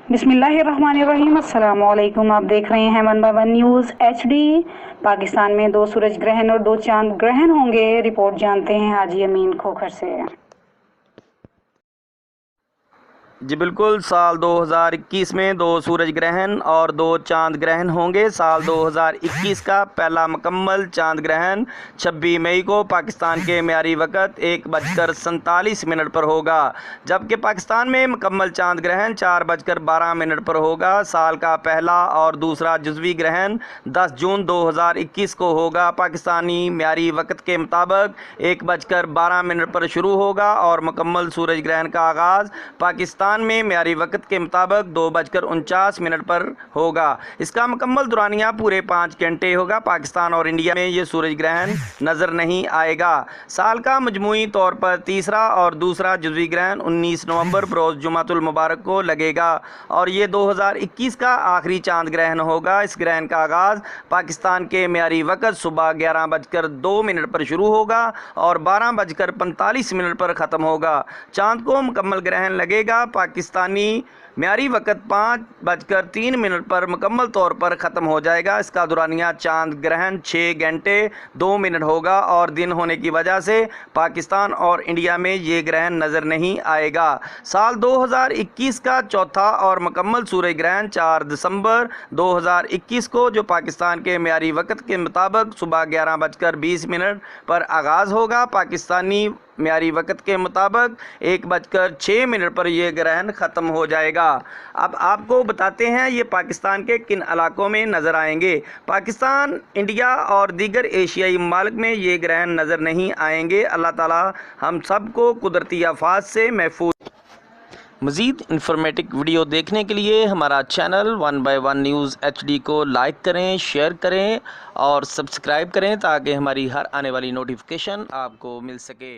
बिस्मिल्लाहिर्रहमानिर्रहीम। अस्सलामुअलैकुम। आप देख रहे हैं 1 by 1 न्यूज़ HD। पाकिस्तान में 2 सूरज ग्रहण और 2 चांद ग्रहण होंगे। रिपोर्ट जानते हैं हाजी अमीन खोखर से। जी बिल्कुल, साल 2021 में 2 सूरज ग्रहण और 2 चांद ग्रहण होंगे। साल 2021 का पहला मुकम्मल चांद ग्रहण 26 मई को पाकिस्तान के म्यारी वक़्त 1:47 पर होगा, जबकि पाकिस्तान में मुकम्मल चांद ग्रहण 4:12 पर होगा। साल का पहला और दूसरा जुज़वी ग्रहण 10 जून 2021 को होगा। पाकिस्तानी म्यारी वक़्त के मुताबिक 1:12 पर शुरू होगा और मुकम्मल सूरज ग्रहण का आगाज़ पाकिस्तान में म्यारी वक़्त के मुताबिक 2:49 पर होगा। इसका मुकम्मल दुरानिया पूरे 5 घंटे होगा। पाकिस्तान और इंडिया में ये सूरज ग्रहण नज़र नहीं आएगा। साल का मजमूई तौर पर तीसरा और दूसरा जुज़वी ग्रहण 19 नवंबर बरोज़ जुमातुल मुबारक को लगेगा और ये 2021 का आखिरी चांद ग्रहण होगा। इस ग्रहण का आगाज़ पाकिस्तान के म्यारी वक़्त सुबह 11:02 पर शुरू होगा और 12:45 पर ख़त्म होगा। चांद को मुकम्मल ग्रहण लगेगा। पाकिस्तानी म्यारी वक़्त 5:03 पर मुकम्मल तौर पर ख़त्म हो जाएगा। इसका दुरानिया चांद ग्रहण 6 घंटे 2 मिनट होगा और दिन होने की वजह से पाकिस्तान और इंडिया में ये ग्रहण नज़र नहीं आएगा। साल 2021 का चौथा और मुकम्मल सूरज ग्रहण 4 दिसंबर 2021 को, जो पाकिस्तान के म्यारी वक़्त के मुताबिक सुबह 11:20 पर आगाज़ होगा। पाकिस्तानी म्यारी वक़्त के मुताबिक 1:06 पर यह ग्रहण ख़त्म हो जाएगा। अब आपको बताते हैं ये पाकिस्तान के किन इलाकों में नज़र आएंगे। पाकिस्तान, इंडिया और दीगर एशियाई ममालिक में ये ग्रहण नज़र नहीं आएंगे। अल्लाह ताला हम सब को कुदरती आफात से महफूज। मज़ीद इंफॉर्मेटिव वीडियो देखने के लिए हमारा चैनल 1 by 1 न्यूज़ HD को लाइक करें, शेयर करें और सब्सक्राइब करें ताकि हमारी हर आने वाली नोटिफिकेशन आपको मिल सके।